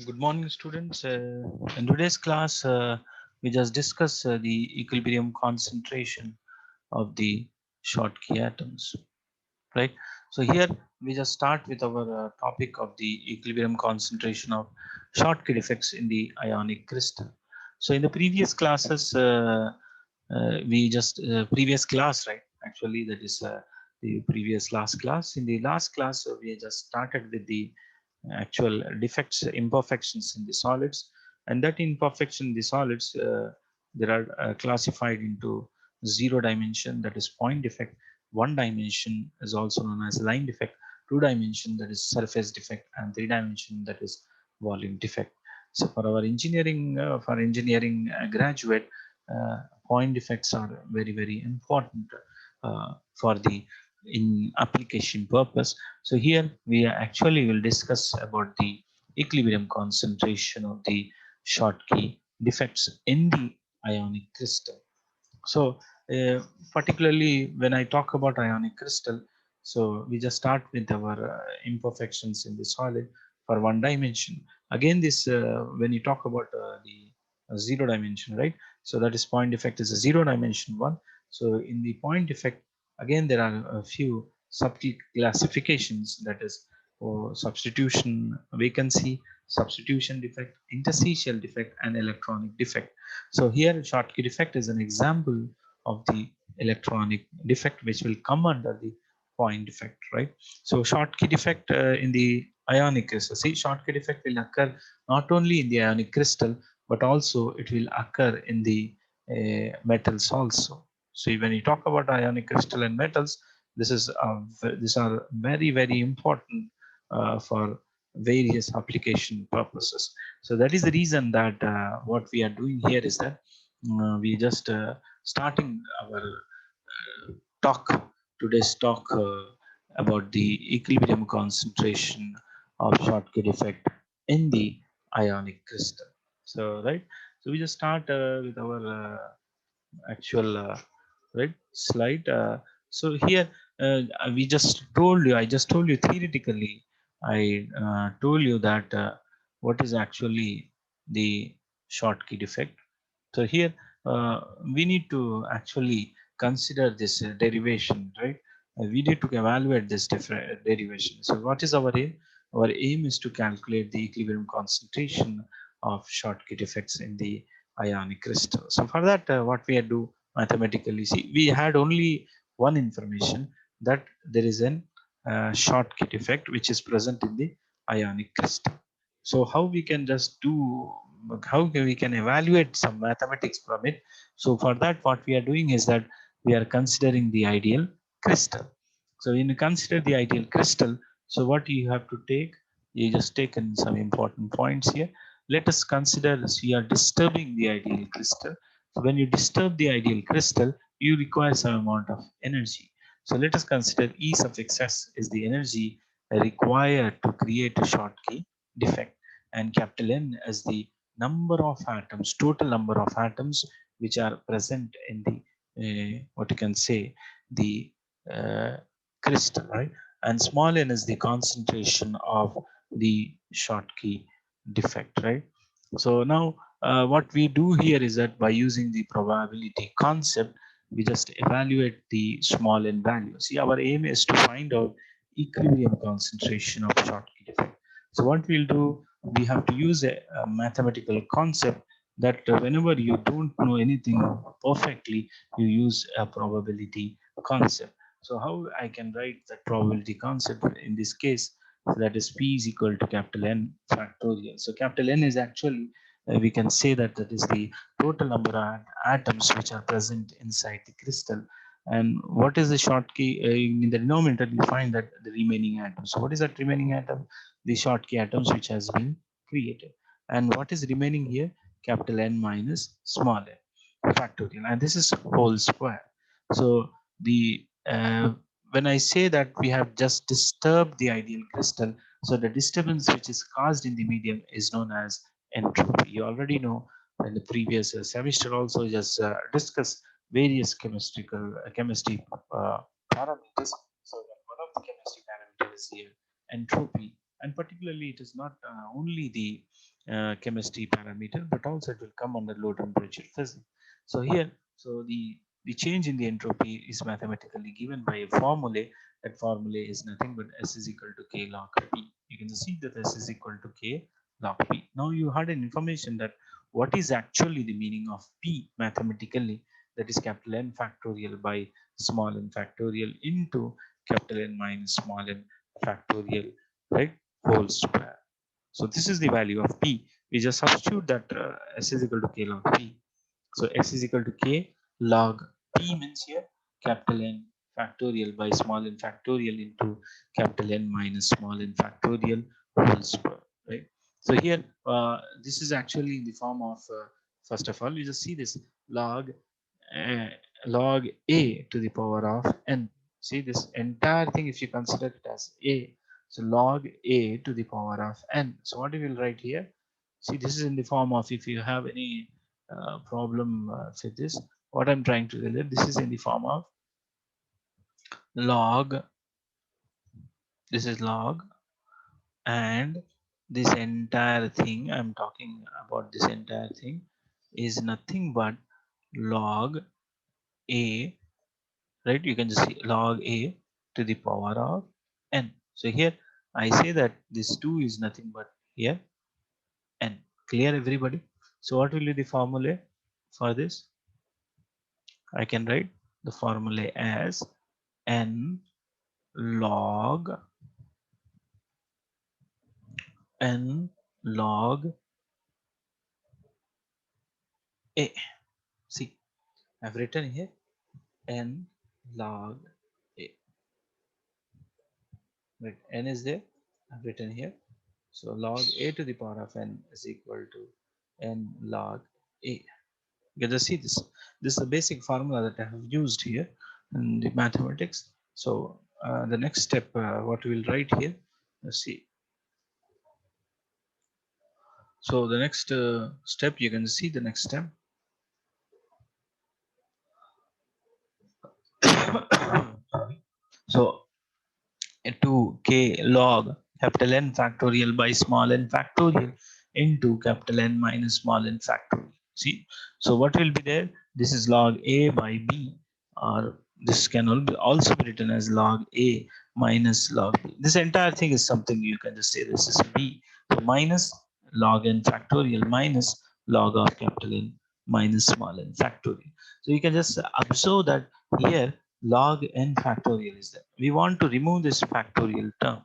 Good morning, students. In today's class, we just discuss the equilibrium concentration of the Schottky atoms, right? So here we just start with our topic of the equilibrium concentration of Schottky defects in the ionic crystal. So in the previous classes, we just previous class, right? Actually, that is the previous last class. In the last class, we just started with the actual defects, imperfections in the solids, and that imperfection in the solids, there are classified into zero dimension, that is point defect. One dimension is also known as line defect. Two dimension, that is surface defect, and three dimension, that is volume defect. So for our engineering, graduate, uh, point defects are very important for the in application purpose. So here we actually will discuss about the equilibrium concentration of the Schottky defects in the ionic crystal. So particularly when I talk about ionic crystal, so we just start with our imperfections in the solid for one dimension. Again, this when you talk about the zero dimension, right? So that is point defect is a zero dimension one. So in the point defect, again there are a few sub classifications, that is substitution vacancy, substitution defect, interstitial defect, and electronic defect. So here Schottky defect is an example of the electronic defect which will come under the point defect, right? So Schottky defect in the ionic crystal. See, Schottky defect will occur not only in the ionic crystal, but also it will occur in the metals also. So when you talk about ionic crystal and metals, this is these are very important for various application purposes. So that is the reason that what we are doing here is that we just starting our talk today's talk about the equilibrium concentration of Schottky defect in the ionic crystal. So right, so we just start with our actual right slide. So here we just told you, I just told you theoretically, I told you that what is actually the Schottky defect. So here uh, we need to actually consider this derivation, right? We need to evaluate this different derivation. So what is our aim? Our aim is to calculate the equilibrium concentration of Schottky defects in the ionic crystal. So for that, what we do mathematically, see, we had only one information, that there is an Schottky defect which is present in the ionic crystal. So how we can just do, how we can evaluate some mathematics from it. So for that, what we are doing is that we are considering the ideal crystal. So when you consider the ideal crystal, so what you have to take, you just taken some important points here. Let us consider this, we are disturbing the ideal crystal. So when you disturb the ideal crystal, you require some amount of energy. So let us consider E sub x is the energy required to create a Schottky defect, and capital N as the number of atoms, total number of atoms which are present in the what you can say the uh, crystal, right? And small n is the concentration of the Schottky defect, right? So now what we do here is that by using the probability concept, we just evaluate the small n value. See, our aim is to find out equilibrium concentration of Schottky defect. So what we'll do, we have to use a mathematical concept that whenever you don't know anything perfectly, you use a probability concept. So how I can write that probability concept in this case? So that is P is equal to capital N factorial. So capital N is actually, we can say that that is the total number of atoms which are present inside the crystal. And what is the Schottky? In the denominator, you find that the remaining atom. So what is that remaining atom? The Schottky atoms which has been created. And what is remaining here? Capital N minus small n factorial. And this is whole square. So the when I say that we have just disturbed the ideal crystal, so the disturbance which is caused in the medium is known as entropy. You already know in the previous semester also just discussed various chemistry parameters. So that one of the chemistry parameters is here entropy, and particularly it is not only the chemistry parameter, but also it will come under low temperature physics. So here, so the change in the entropy is mathematically given by a formula. That formula is nothing but S is equal to K log P. You can see that S is equal to K log P. Now you had an information that what is actually the meaning of P mathematically, that is capital N factorial by small n factorial into capital N minus small n factorial, right, whole square. So this is the value of P. We just substitute that S is equal to K log P. So S is equal to K log P means here capital N factorial by small n factorial into capital N minus small n factorial whole square, right? So here, this is actually in the form of, first of all, you just see this log uh, log A to the power of N. See this entire thing, if you consider it as A, so log A to the power of N. So what you will write here, see this is in the form of, if you have any problem with this, what I'm trying to relate, this is in the form of log, this is log, and this entire thing I'm talking about, this entire thing is nothing but log A, right? You can just see log A to the power of N. So here I say that this 2 is nothing but here N. Clear everybody? So what will be the formula for this? I can write the formula as N log N log A. See, I've written here N log A. Right, N is there. I've written here. So log A to the power of N is equal to N log A. You can see this. This is the basic formula that I have used here in the mathematics. So the next step, what we will write here, let's see. So the next step, you can see the next step. So 2k log capital N factorial by small n factorial into capital N minus small n factorial. See, so what will be there? This is log A by B, or this can also be written as log A minus log B. This entire thing is something you can just say this is B. So minus log n factorial minus log of capital N minus small n factorial. So you can just observe that here log n factorial is there. We want to remove this factorial term.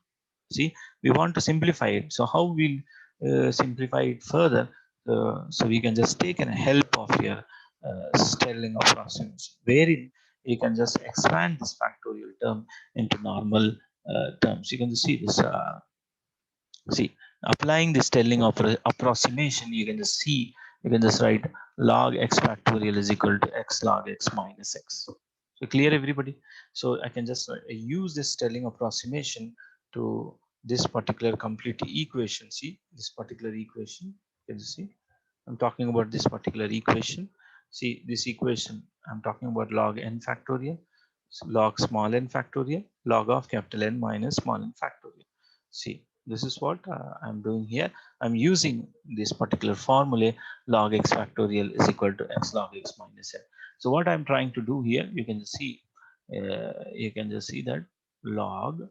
See, we want to simplify it. So how we'll simplify it further? So we can just take an help of your Sterling approximation, wherein you can just expand this factorial term into normal terms. You can just see this. See, applying the Sterling approximation, you can just see, you can just write log x factorial is equal to x log x minus x. So clear everybody? So I can just use this Sterling approximation to this particular complete equation. See this particular equation, you can see I'm talking about this particular equation. See this equation, I'm talking about log n factorial, so log small n factorial, log of capital N minus small n factorial. See, this is what I'm doing here. I'm using this particular formula, log x factorial is equal to x log x minus n. So what I'm trying to do here, you can see, that log,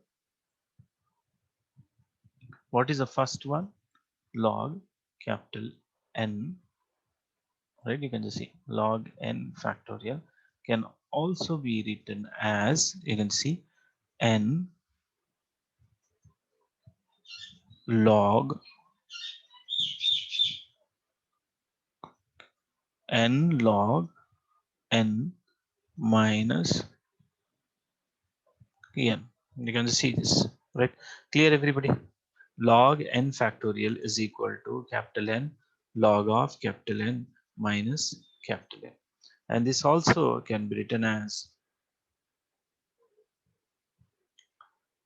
what is the first one? Log capital N, right? You can just see log n factorial can also be written as, you can see, n log n log n minus n. You can see this, right? Clear everybody? Log n factorial is equal to capital N log of capital N minus capital N. And this also can be written as,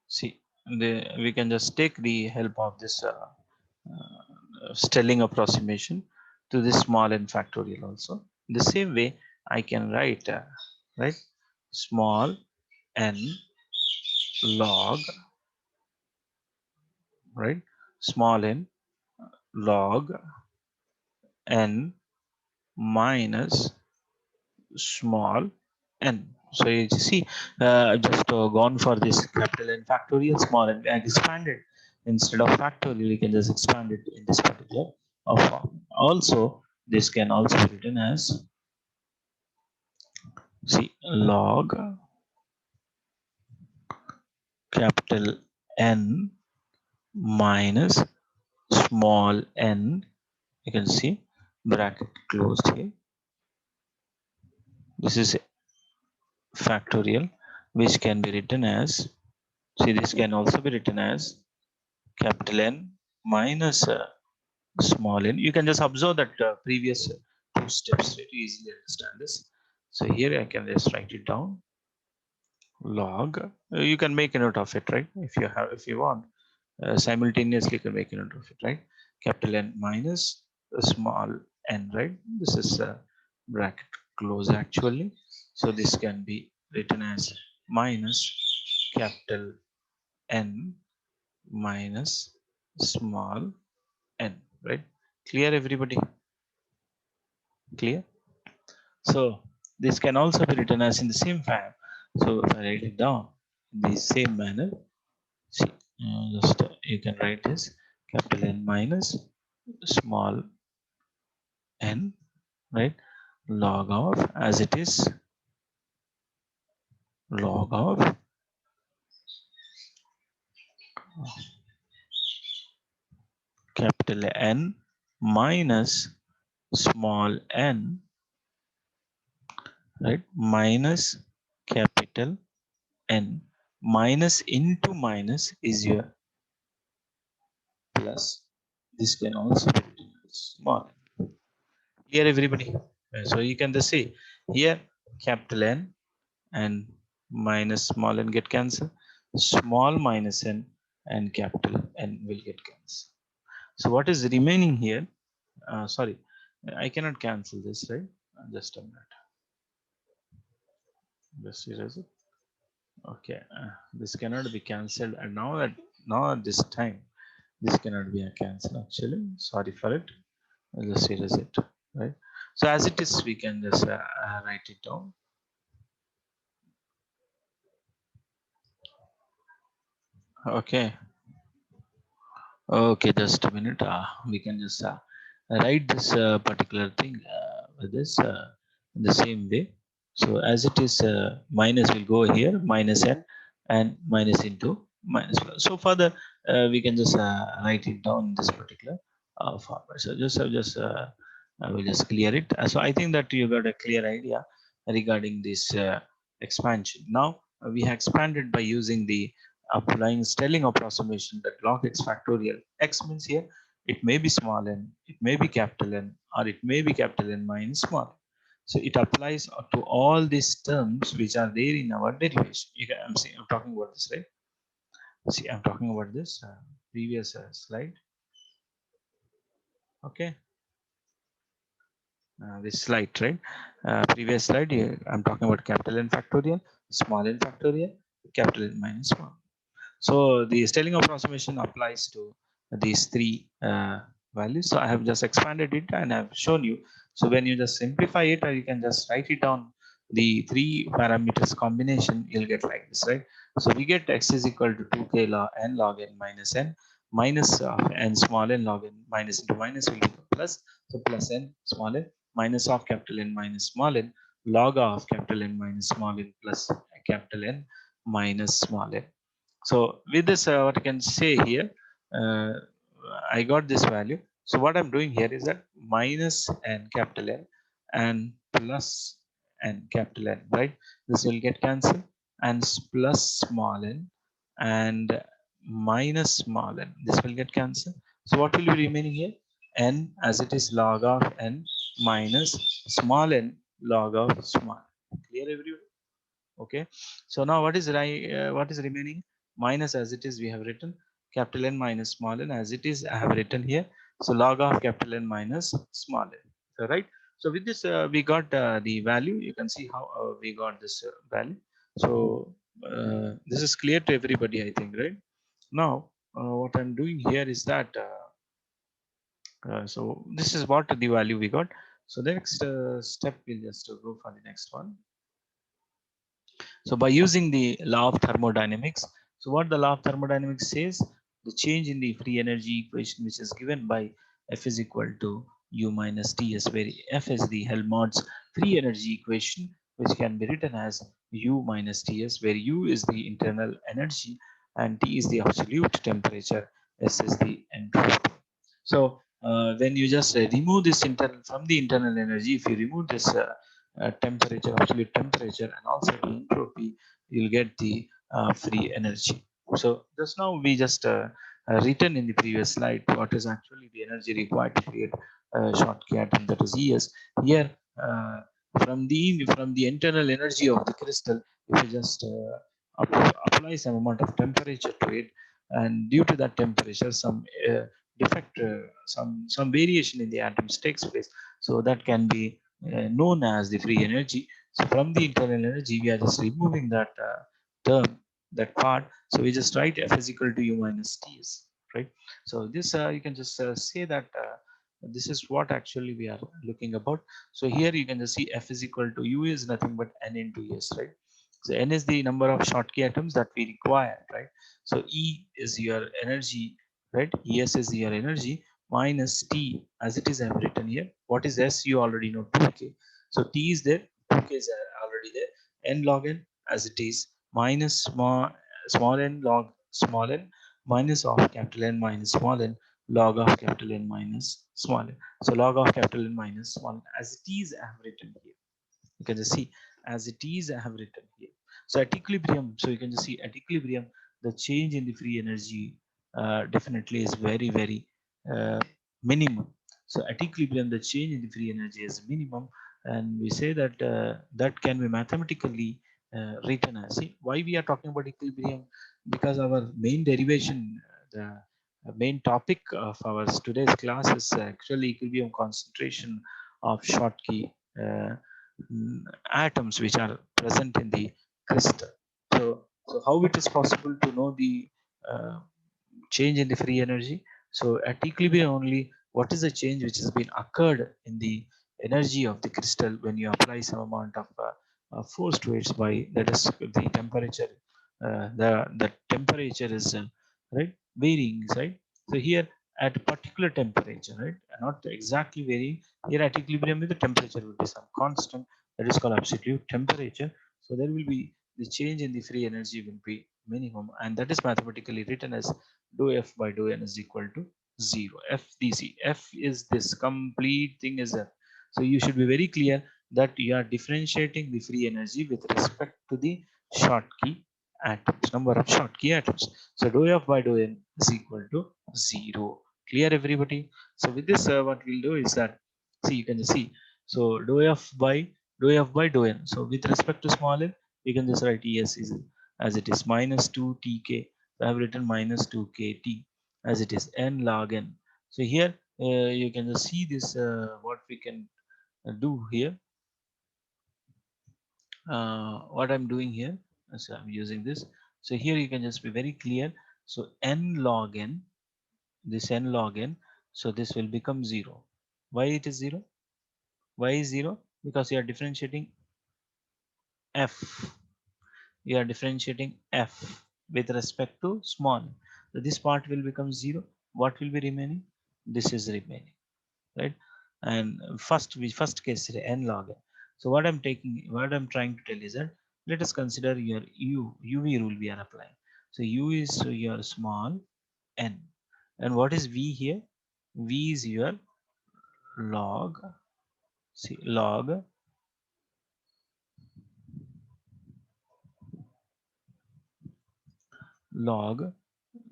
see, we can just take the help of this Sterling approximation to this small n factorial also. The same way I can write, right, small n log, right, small n log n minus small n. So you see, just gone for this capital N factorial, small n, and expanded. Instead of factorial, you can just expand it in this particular form. Also, this can also be written as, see, log capital N minus small n. You can see bracket closed here. This is factorial, which can be written as, see, this can also be written as capital N minus small n. You can just observe that previous two steps to easily understand this. So here I can just write it down. Log, you can make a note of it, right? If you have, if you want, simultaneously you can make a note of it, right? Capital N minus small n, right? This is bracket close actually. So this can be written as minus capital N minus small n, right? Clear, everybody? Clear? So this can also be written as in the same form. So if I write it down in the same manner, see, just you can write this capital N minus small n, right? Log of, as it is, log of capital N minus small n, right? Minus capital N. Minus into minus is your plus. This can also be written as small. Here, everybody. So you can just see here capital N and minus small n get cancelled. Small minus n and capital N will get cancelled. So what is remaining here? Sorry, I cannot cancel this, right? Just a minute. Just erase it. Okay, this cannot be cancelled, and now at this time, this cannot be a cancel. Actually, sorry for it. I'll just erase it, right? So as it is, we can just write it down. Okay. Okay, just a minute. We can just write this particular thing with this in the same way. So as it is, minus will go here, minus n, and minus into minus plus. So further, we can just write it down in this particular format. So I will just clear it. So I think that you got a clear idea regarding this expansion. Now we have expanded by using the applying Stelling approximation that log x factorial. X means here it may be small n, it may be capital N, or it may be capital N minus small. So it applies to all these terms which are there in our derivation. I'm talking about this, right? See, I'm talking about this previous slide. Okay, this slide, right? Previous slide, I'm talking about capital N factorial, small n factorial, capital N minus small. So the Stelling approximation applies to these three values. So I have just expanded it and I've shown you. So when you just simplify it, or you can just write it down, the three parameters combination, you'll get like this, right? So we get x is equal to 2k log n log n minus n minus n small n log n minus into minus will be plus. So plus n small n minus of capital N minus small n log of capital N minus small n plus capital N minus small n. So with this, what I can say here, uh, I got this value. So what I'm doing here is that minus n capital N and plus n capital N, right? This will get cancelled, and plus small n and minus small n. This will get cancelled. So what will be remaining here? N, as it is, log of n minus small n log of small. Clear, everyone? Okay, so now what is remaining? Minus, as it is, we have written capital N minus small n, as it is, I have written here. So log of capital N minus small n. So right, so with this we got the value. You can see how we got this value. So this is clear to everybody, I think, right? Now what I'm doing here is that So this is what the value we got. So the next step, we'll just go for the next one. So by using the law of thermodynamics, so what the law of thermodynamics says, the change in the free energy equation, which is given by F is equal to U minus Ts, where F is the Helmholtz free energy equation, which can be written as U minus Ts, where U is the internal energy and T is the absolute temperature, S is the entropy. So when you just remove this internal from the internal energy, if you remove this temperature, absolute temperature, and also the entropy, you'll get the free energy. So just now we just written in the previous slide what is actually the energy required to create a Schottky atom, that is ES. Here uh, from the internal energy of the crystal, if you just apply some amount of temperature to it, and due to that temperature, some defect, some variation in the atoms takes place. So that can be known as the free energy. So from the internal energy, we are just removing that term, that part. So we just write F is equal to U minus Ts, right? So this you can just say that this is what actually we are looking about. So here you can just see F is equal to U is nothing but N into S, right? So N is the number of Schottky atoms that we require, right? So E is your energy, right? Es is your energy minus T, as it is I have written here. What is S? You already know, 2k. So T is there, 2k is already there. N log n, as it is, minus small n log small n, minus of capital N minus small n, log of capital N minus small n. So log of capital N minus small n, as it is I have written here. You can just see as it is I have written here. So at equilibrium, so you can just see at equilibrium, the change in the free energy definitely is very, very uh, minimum. So at equilibrium, the change in the free energy is minimum, and we say that that can be mathematically written as. See, why we are talking about equilibrium? Because our main derivation, the main topic of our today's class is actually equilibrium concentration of Schottky atoms which are present in the crystal. So how it is possible to know the uh, change in the free energy? So at equilibrium only, what is the change which has been occurred in the energy of the crystal when you apply some amount of force to it by, that is, the temperature. The temperature is right, varying, right? So here at a particular temperature, right, not exactly varying. Here at equilibrium, the temperature will be some constant, that is called absolute temperature. So there will be the change in the free energy will be minimum, and that is mathematically written as dou F by dou N is equal to 0. FDC. F is this complete thing is F. So you should be very clear that you are differentiating the free energy with respect to the Schottky atoms, number of Schottky atoms. So dou F by dou N is equal to 0. Clear, everybody? So with this, what we'll do is that, see, you can just see. So dou F by dou N. So with respect to small n, we can just write ES is as it is minus 2 Tk. So I have written minus 2 kt as it is n log n. So here you can just see this what we can do here. What I'm doing here, so I'm using this. So here you can just be very clear. So n log n, this n log n, so this will become 0. Why it is 0? Why is 0? Because you are differentiating f. You are differentiating f with respect to small. So this part will become 0. What will be remaining? This is remaining, right? And first case n log n. So what I'm trying to tell is that, let us consider your UV rule we are applying. So U is your small n, and what is V here? V is your log, see, log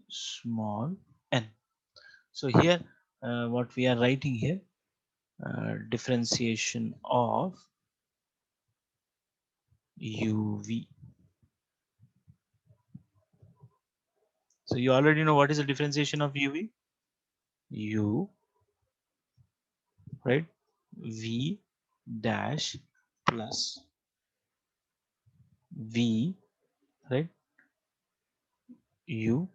small n. So here what we are writing here, differentiation of UV. So you already know what is the differentiation of UV. U, right, V dash plus V, right, U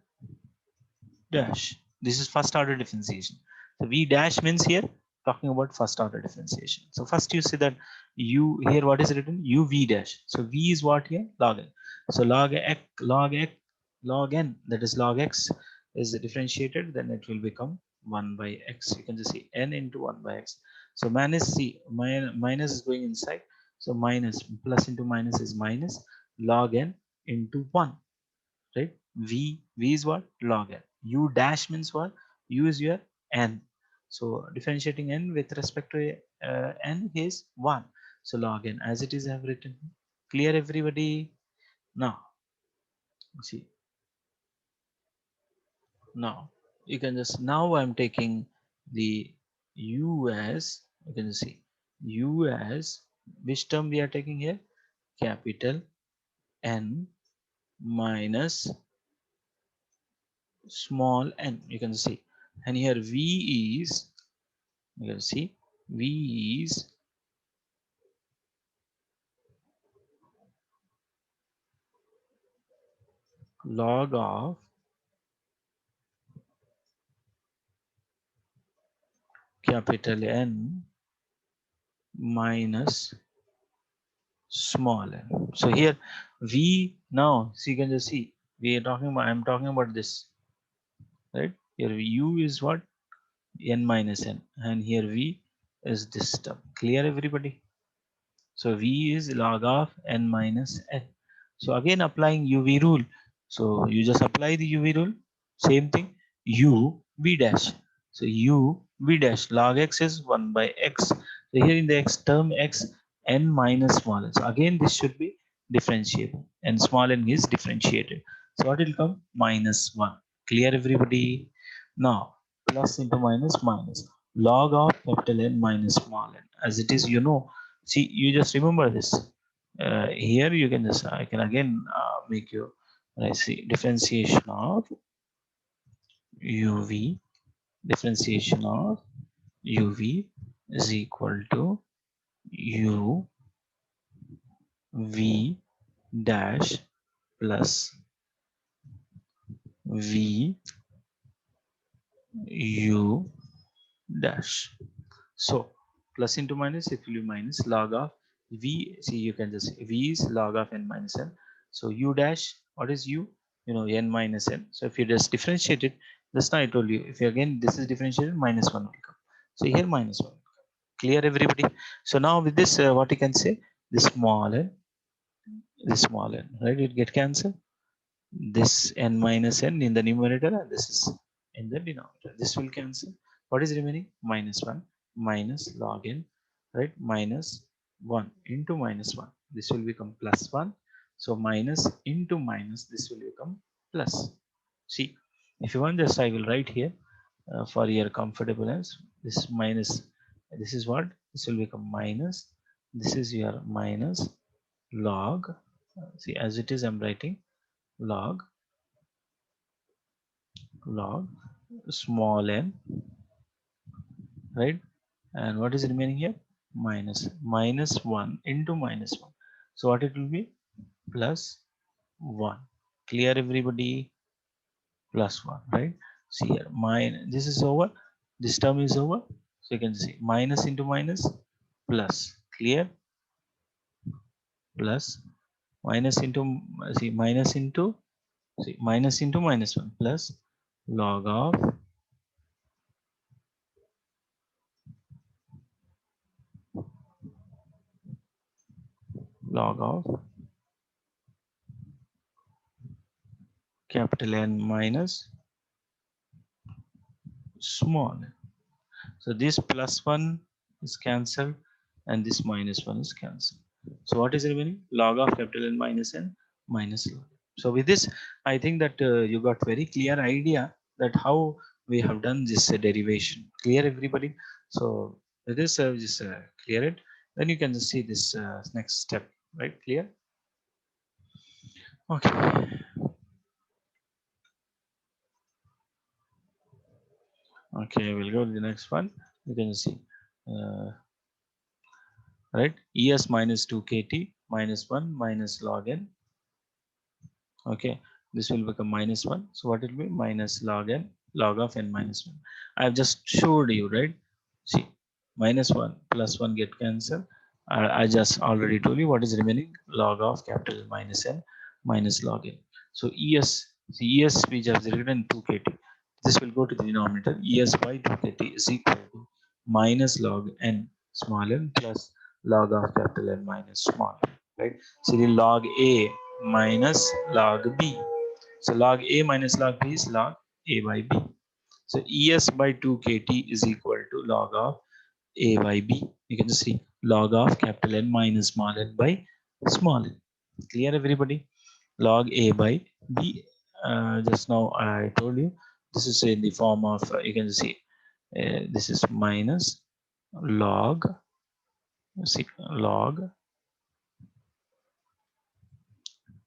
dash. This is first order differentiation. So v dash means here talking about first order differentiation. So first you see that u here, what is written? U v dash. So v is what here? Log n. So log n, that is log x, is differentiated, then it will become 1 by x. You can just see n into 1 by x. So minus c, minus is going inside. So minus, plus into minus is minus log n into 1, right? V is what? Log n. U dash means what? U is your n. So differentiating n with respect to n is 1. So log n, as it is I have written. Clear everybody? Now see, now you can just, now I'm taking the u as, you can see u as, which term we are taking here? Capital N minus small n, you can see. And here v is, you can see, v is log of capital N minus small n. So here v, now so you can just see, we are talking about, I'm talking about this, right? Here u is what? N minus n, and here v is this term. Clear everybody? So v is log of n minus n. So again applying uv rule. So you just apply the uv rule. Same thing. U v dash. So u v dash log x is 1 by x. So here in the x term x, n minus small n. So again this should be differentiable, and small n is differentiated. So what will come? Minus 1. Clear everybody? Now plus into minus minus log of capital N minus small n, as it is, you know. See, you just remember this. Here you can just, I can again make you, let's see, differentiation of uv, differentiation of uv is equal to u v dash plus v u dash. So plus into minus, it will be minus log of v. See, you can just, v is log of n minus n. So u dash, what is u? You know, n minus n. So if you just differentiate it, just now I told you, if you again this is differentiated, minus 1 will come. So here minus 1. Clear everybody? So now with this, what you can say, this small n, this small n, right? It get cancelled. This n minus n in the numerator, and this is in the denominator. This will cancel. What is remaining? Minus 1 minus log n, right? Minus 1 into minus 1. This will become plus 1. So minus into minus, this will become plus. See, if you want, just I will write here for your comfortableness. This minus, this is what? This will become minus. This is your minus log. See, as it is, I'm writing log small n, right? And what is remaining here? Minus 1 into minus 1. So what it will be? Plus 1. Clear everybody? Plus 1, right? See here, this is over, this term is over. So you can see minus into minus plus. Clear? Plus minus into, see, minus into, see, minus into minus 1 plus log of capital N minus small n. So this plus 1 is cancelled, and this minus 1 is cancelled. So what is remaining? Log of capital N minus n minus log. So with this, I think that you got very clear idea that how we have done this derivation. Clear everybody? So with this, just clear it. Then you can just see this next step, right? Clear? Okay. Okay, we'll go to the next one. You can see. Right, es minus 2 kt minus 1 minus log n. Okay, this will become minus 1. So what it will be? Minus log n log of n minus 1. I have just showed you, right? See, minus 1 plus 1 get cancelled. I just already told you what is remaining, log of capital minus n minus log n. So es, see es we just written 2kt. This will go to the denominator. Es by 2kt is equal to minus log n small n plus log of capital N minus small n, right? So the log a minus log b. So log a minus log b is log a by b. So es by 2kt is equal to log of a by b. You can see log of capital N minus small n by small n. Clear everybody? Log a by b. Just now I told you this is in the form of you can see this is minus log, see, log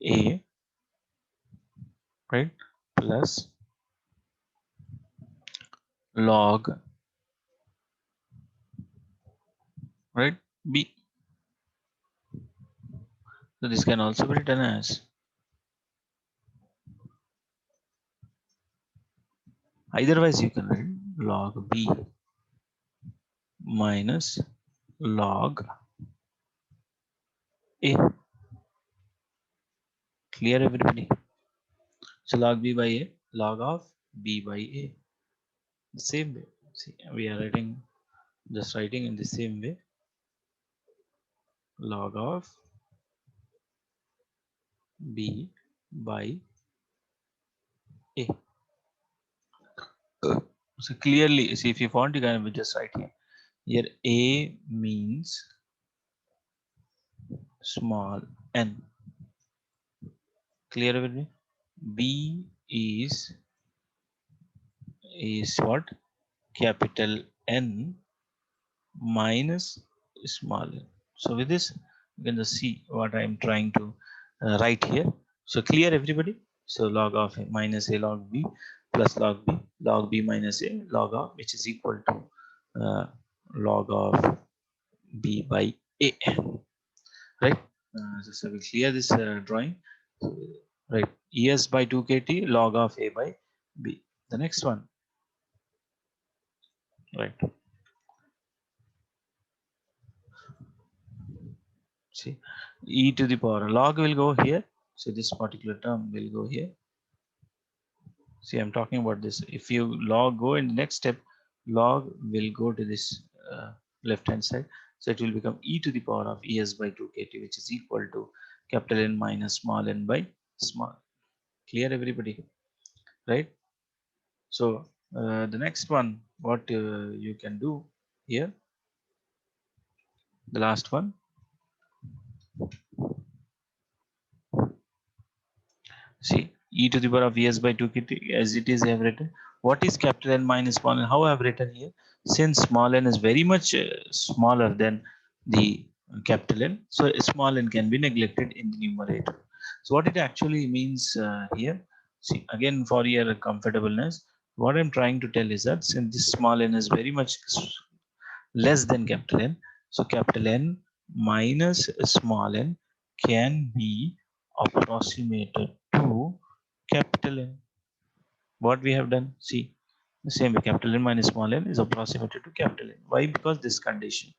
a, right, plus log, right, b. So this can also be written as, otherwise you can write log b minus log a. Clear everybody? So log b by a, log of b by a. The same way. See, we are writing, just writing in the same way, log of b by a. So clearly, see, if you want, you can just write here. Here a means small n. Clear everybody? B is what? Capital N minus small n. So with this, you can just see what I am trying to write here. So clear everybody? So log of a minus a log b plus log b minus a log of, which is equal to log of b by a, right? So we clear this drawing. Right, es by 2kt log of a by b. The next one, right? See, e to the power log will go here. So this particular term will go here. See, I'm talking about this. If you log go in the next step, log will go to this left hand side. So it will become e to the power of es by 2kt, which is equal to capital N minus small n by small. Clear everybody? Right? So the next one, what you can do here, the last one. See, e to the power of es by 2kt, as it is I have written. What is capital N minus small n? How I have written here? Since small n is very much smaller than the capital N, so small n can be neglected in the numerator. So what it actually means here, see, again for your comfortableness, what I'm trying to tell is that since this small n is very much less than capital N, so capital N minus small n can be approximated to capital N. What we have done, see, the same way, capital N minus small n is approximated to capital N. Why? Because this condition,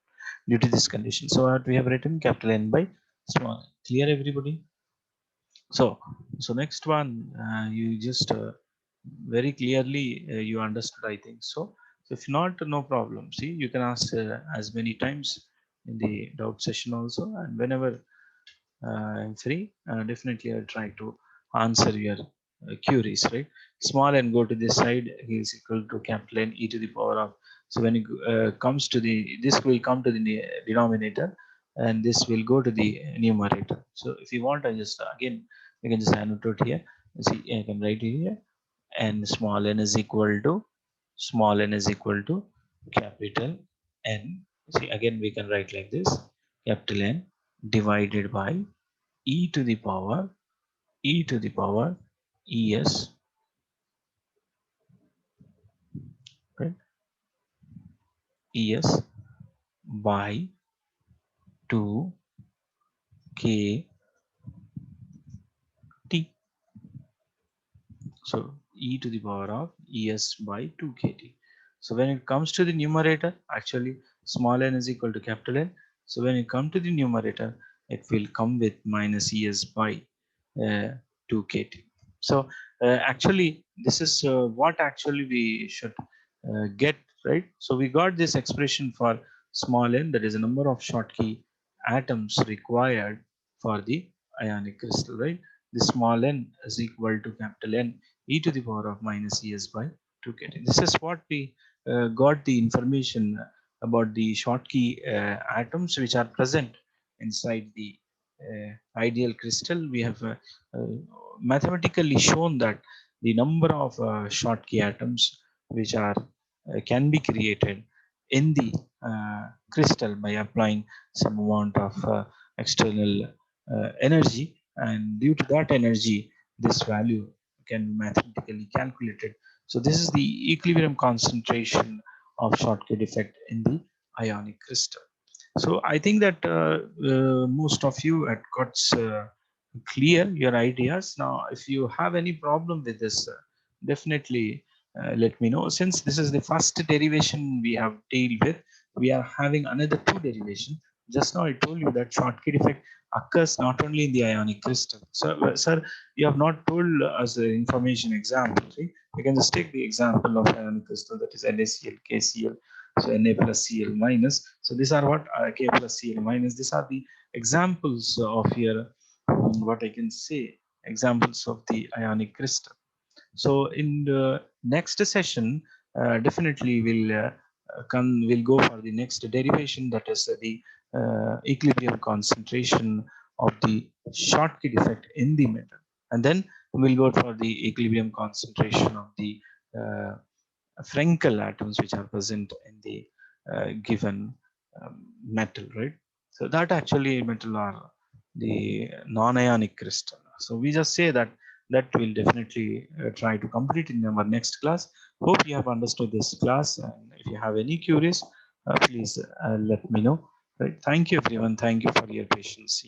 due to this condition. So what we have written, capital N by small n. Clear everybody? So next one, you just very clearly you understood, I think so. So if not, no problem. See, you can ask as many times in the doubt session also, and whenever I'm free, definitely I'll try to answer your queries, right? Small n go to this side is equal to capital N e to the power of. So when it comes to the, this will come to the denominator, and this will go to the numerator. So if you want, I just again, you can just annotate here. See, I can write it here, and small n is equal to, small n is equal to capital N. See, again we can write like this, capital N divided by e to the power, e to the power es, right, es by 2kt. So e to the power of es by 2 kt. So when it comes to the numerator, actually small n is equal to capital N. So when it comes to the numerator, it will come with minus es by 2 kt. So actually this is what actually we should get, right? So we got this expression for small n, that is the number of Schottky atoms required for the ionic crystal, right? The small n is equal to capital N e to the power of minus es by 2 kt. This is what we got the information about the Schottky atoms which are present inside the ideal crystal. We have uh, mathematically shown that the number of Schottky atoms which are can be created in the crystal by applying some amount of external energy, and due to that energy this value can be mathematically calculated. So this is the equilibrium concentration of Schottky defect in the ionic crystal. So I think that most of you had got clear your ideas. Now, if you have any problem with this, definitely let me know. Since this is the first derivation we have dealt with, we are having another two derivation. Just now I told you that Schottky defect occurs not only in the ionic crystal. So, sir, you have not told us the information example. Right? You can just take the example of ionic crystal, that is NaCl, KCl, so Na plus Cl minus. So these are what K plus Cl minus. These are the examples of your what I can say, examples of the ionic crystal. So in the next session, definitely we'll go for the next derivation, that is the equilibrium concentration of the Schottky defect in the metal, and then we'll go for the equilibrium concentration of the uh, Frankel atoms which are present in the given metal, right? So that actually metal are the non-ionic crystal. So we just say that we'll definitely try to complete in our next class. Hope you have understood this class, and if you have any queries, please let me know. Right? Thank you, everyone. Thank you for your patience.